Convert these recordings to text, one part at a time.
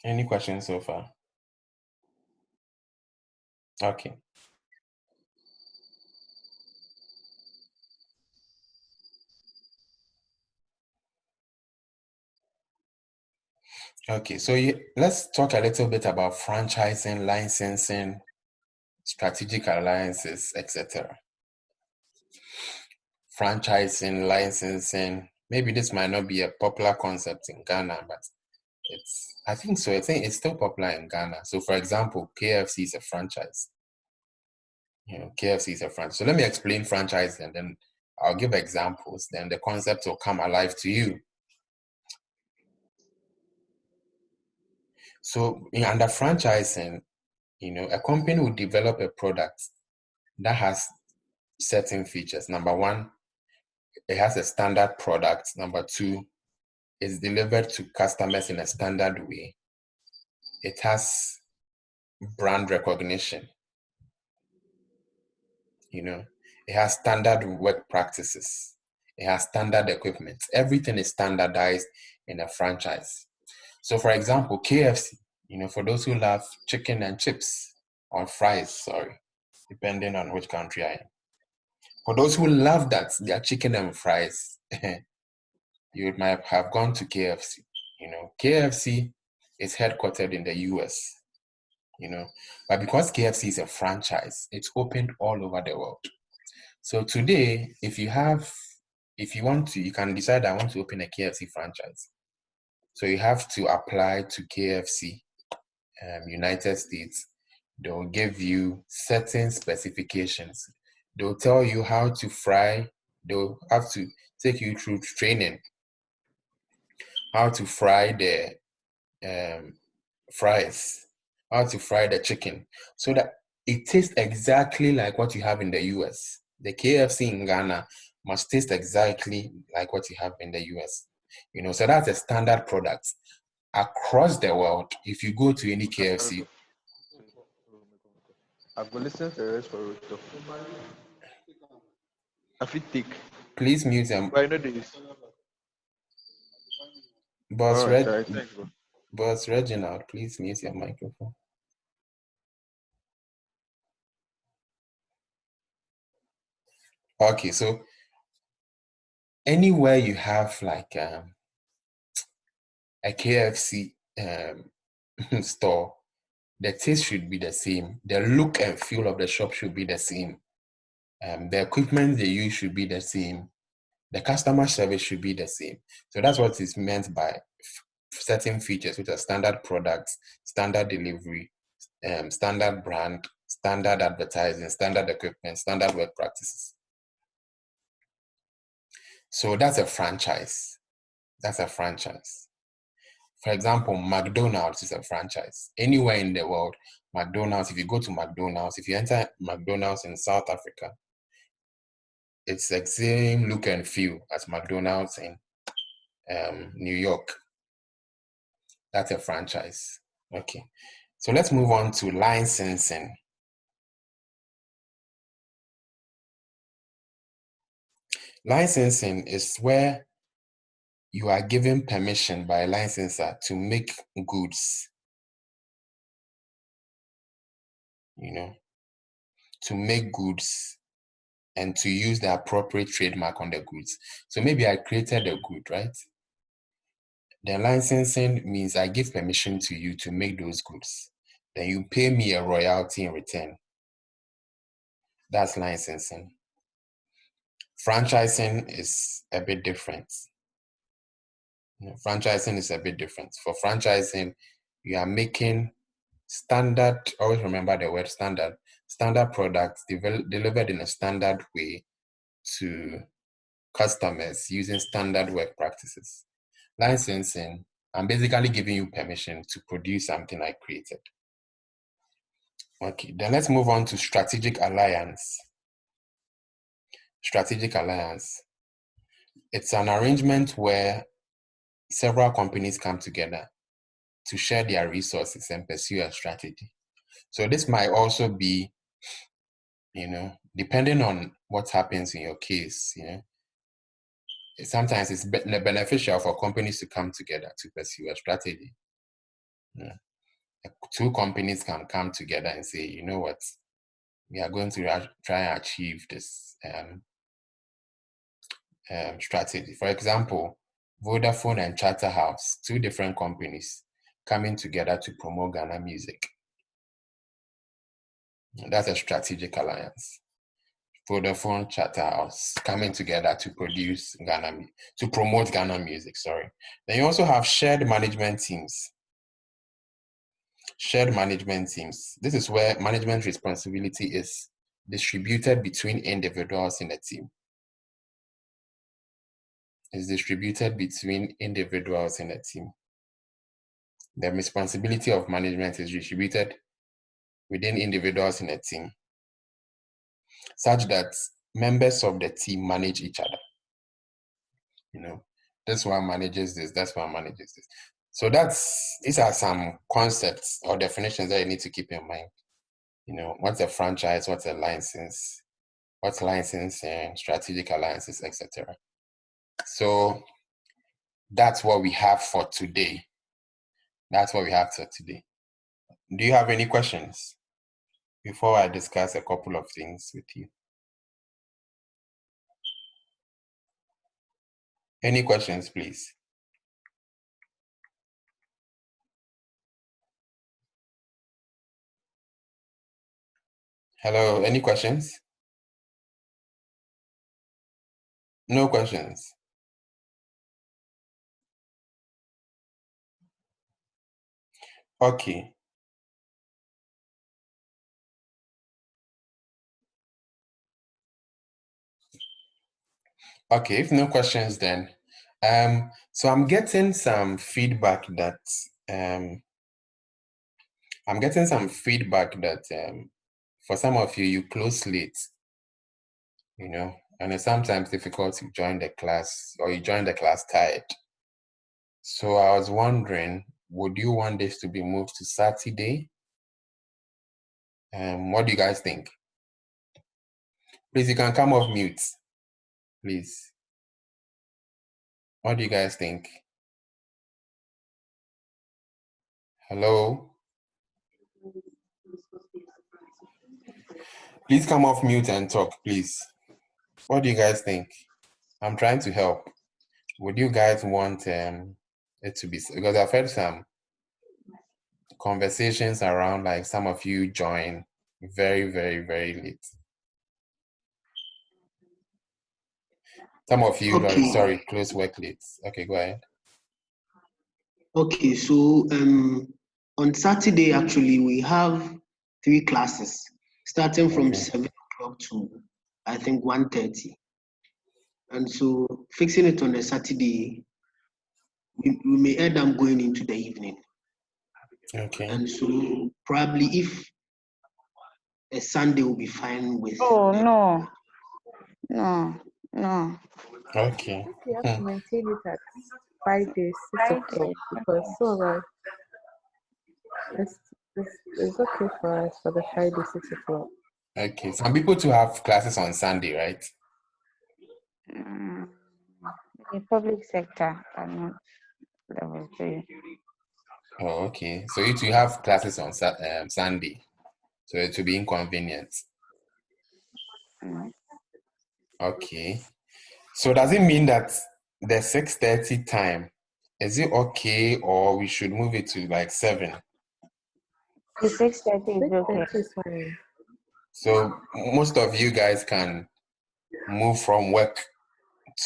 Any questions so far? Okay. Okay, so let's talk a little bit about franchising, licensing, strategic alliances, etc. Franchising, licensing, maybe this might not be a popular concept in Ghana, but I think so. I think it's still popular in Ghana. So for example, KFC is a franchise. KFC is a franchise. So let me explain franchise and then I'll give examples. Then the concept will come alive to you. So under franchising, a company will develop a product that has certain features. Number one, it has a standard product. Number two, it's delivered to customers in a standard way. It has brand recognition. It has standard work practices. It has standard equipment. Everything is standardized in a franchise. So for example, KFC, for those who love chicken and chips or fries, depending on which country I am. For those who love that, their chicken and fries, you might have gone to KFC. KFC is headquartered in the US, but because KFC is a franchise, it's opened all over the world. So today, if you want to, you can decide I want to open a KFC franchise. So you have to apply to KFC, United States. They'll give you certain specifications. They'll tell you how to fry. They'll have to take you through training, how to fry the fries, how to fry the chicken, so that it tastes exactly like what you have in the US. The KFC in Ghana must taste exactly like what you have in the US. So that's a standard product. Across the world, if you go to any KFC, I've got listened to the rest for it. I feel thick. Please mute them. But I know this. Boss Reginald, please mute your microphone. Okay, so anywhere you have like a KFC store, the taste should be the same. The look and feel of the shop should be the same. The equipment they use should be the same. The customer service should be the same. So that's what is meant by certain features, which are standard products, standard delivery, standard brand, standard advertising, standard equipment, standard work practices. So that's a franchise. That's a franchise. For example, McDonald's is a franchise. Anywhere in the world, McDonald's, if you go to McDonald's, if you enter McDonald's in South Africa, it's the same look and feel as McDonald's in New York. That's a franchise. Okay. So let's move on to licensing. Licensing is where you are given permission by a licensor to make goods, to make goods and to use the appropriate trademark on the goods. So maybe I created a good, right? The licensing means I give permission to you to make those goods. Then you pay me a royalty in return. That's licensing. Franchising is a bit different. Franchising is a bit different. For franchising, you are making standard, always remember the word standard products delivered in a standard way to customers using standard work practices. Licensing, I'm basically giving you permission to produce something I created. Okay, then let's move on to strategic alliance. Strategic alliance. It's an arrangement where several companies come together to share their resources and pursue a strategy. So this might also be, depending on what happens in your case, sometimes it's beneficial for companies to come together to pursue a strategy. Two companies can come together and say, you know what, we are going to try and achieve this strategy. For example, Vodafone and Charterhouse, two different companies coming together to promote Ghana music. That's a strategic alliance. Vodafone, Charterhouse coming together to produce to promote Ghana music, sorry. Then you also have shared management teams. Shared management teams. This is where management responsibility is distributed between individuals in a team. It's distributed between individuals in a team. The responsibility of management is distributed within individuals in a team, such that members of the team manage each other. You know, this one manages this, that's one manages this. So these are some concepts or definitions that you need to keep in mind. You know, what's a franchise, what's a license, what's licensing, strategic alliances, etc. So that's what we have for today. That's what we have for today. Do you have any questions before I discuss a couple of things with you? Any questions, please? Hello, any questions? No questions. Okay. Okay, if no questions then. So I'm getting some feedback that for some of you, you close late, you know, and it's sometimes difficult to join the class, or you join the class tired. So I was wondering, would you want this to be moved to Saturday? What do you guys think? Please, you can come off mute, please. What do you guys think? Hello? Please come off mute and talk, please. What do you guys think? I'm trying to help. Would you guys want it to be, because I've heard some conversations around, like some of you join very, very, very late. Some of you, sorry, close work late. Okay, go ahead. Okay, so on Saturday, actually, we have 3 classes, starting from 7 o'clock to, I think, 1:30. And so fixing it on a Saturday, we may end up going into the evening. Okay. And so probably if a Sunday will be fine with... Oh, no. Okay. We have to maintain it at Friday, 6 o'clock, because it's okay for us for the Friday, 6 o'clock. Okay. Some people too have classes on Sunday, right? The public sector are not level 3. Oh, okay. So you two have classes on Sunday, so it will be inconvenient. Okay. So does it mean that the 6:30 time, is it okay, or we should move it to like 7? The 6:30 is okay. 6:30 is fine. So most of you guys can move from work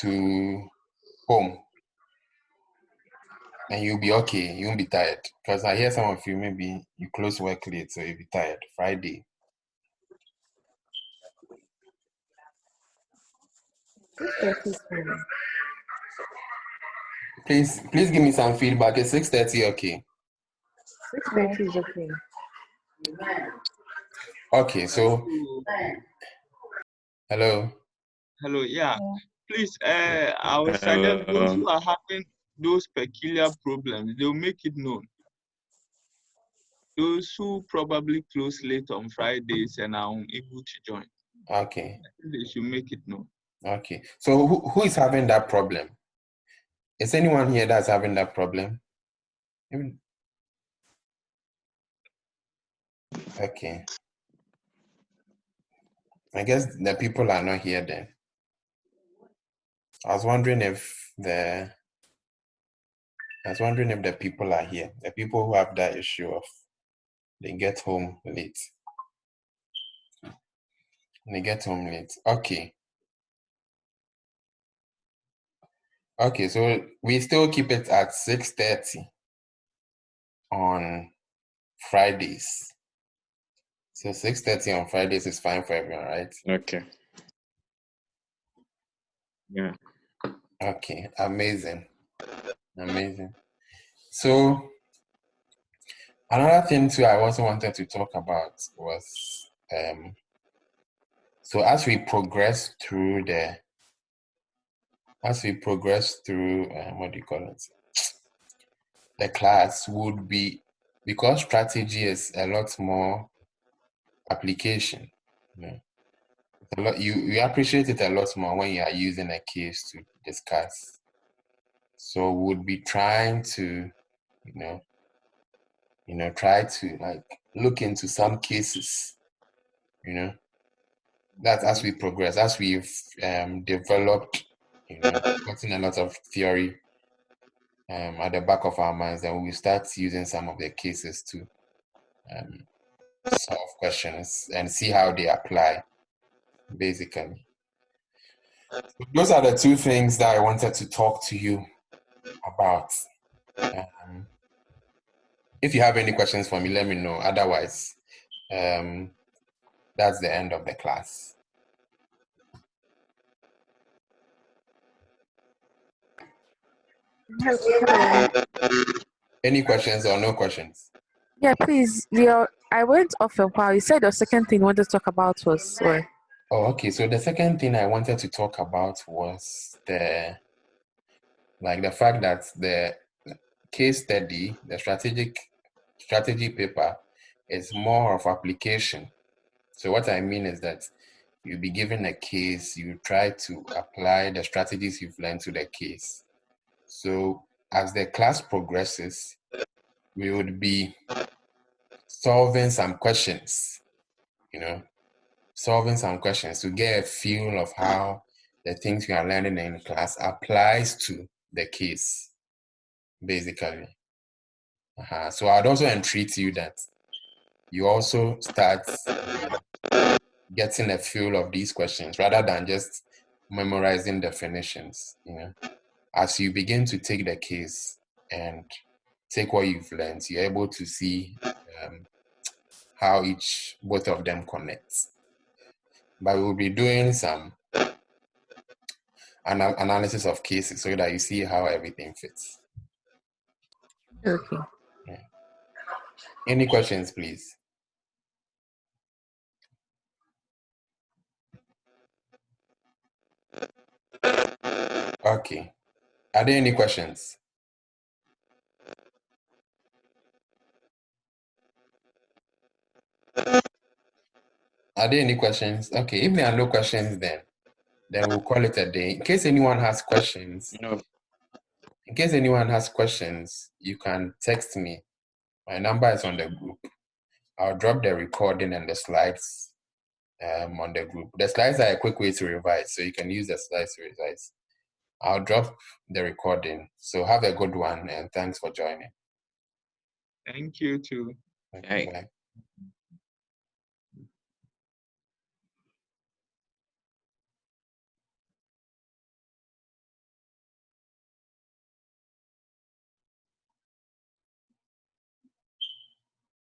to home, and you'll be okay. You won't be tired, because I hear some of you, maybe you close work late, so you'll be tired Friday. 6:30 is fine. Please give me some feedback. Is 6:30 okay? 6:30 is okay. Okay, so hello. Hello, yeah. Please, I would suggest those who are having those peculiar problems, they'll make it known. Those who probably close late on Fridays and are unable to join. Okay. They should make it known. Okay. So who is having that problem? Is anyone here that's having that problem? Okay. I guess the people are not here then. I was wondering if the people are here. The people who have that issue of they get home late. They get home late. Okay. Okay, so we still keep it at 6:30 on Fridays. So 6:30 on Fridays is fine for everyone, right? Okay. Yeah. Okay, amazing. Amazing. So another thing too I also wanted to talk about was so as we progress through what do you call it? The class would be, because strategy is a lot more application. You know, a lot, you appreciate it a lot more when you are using a case to discuss. So we'll be trying to, try to like look into some cases, that as we progress, as we've developed, gotten a lot of theory at the back of our minds, then we start using some of the cases to solve questions and see how they apply, basically. Those are the two things that I wanted to talk to you about. If you have any questions for me, let me know. Otherwise, that's the end of the class. Hello. Any questions or no questions? Yeah, please. I went off a while. You said the second thing you wanted to talk about was what? Oh, okay. So the second thing I wanted to talk about was the fact that the case study, the strategy paper, is more of application. So what I mean is that you'll be given a case, you try to apply the strategies you've learned to the case. So as the class progresses, we would be solving some questions, solving some questions to get a feel of how the things we are learning in class applies to the case, basically. So I'd also entreat you that you also start getting a feel of these questions rather than just memorizing definitions. As you begin to take the case and take what you've learned, you're able to see how both of them connect. But we'll be doing some analysis of cases so that you see how everything fits. Okay. Yeah. Any questions, please? Okay. Are there any questions? Are there any questions? Okay, if there are no questions, then we'll call it a day. In case anyone has questions, you can text me. My number is on the group. I'll drop the recording and the slides on the group. The slides are a quick way to revise, so you can use the slides to revise. I'll drop the recording. So have a good one, and thanks for joining. Thank you too. Okay, bye.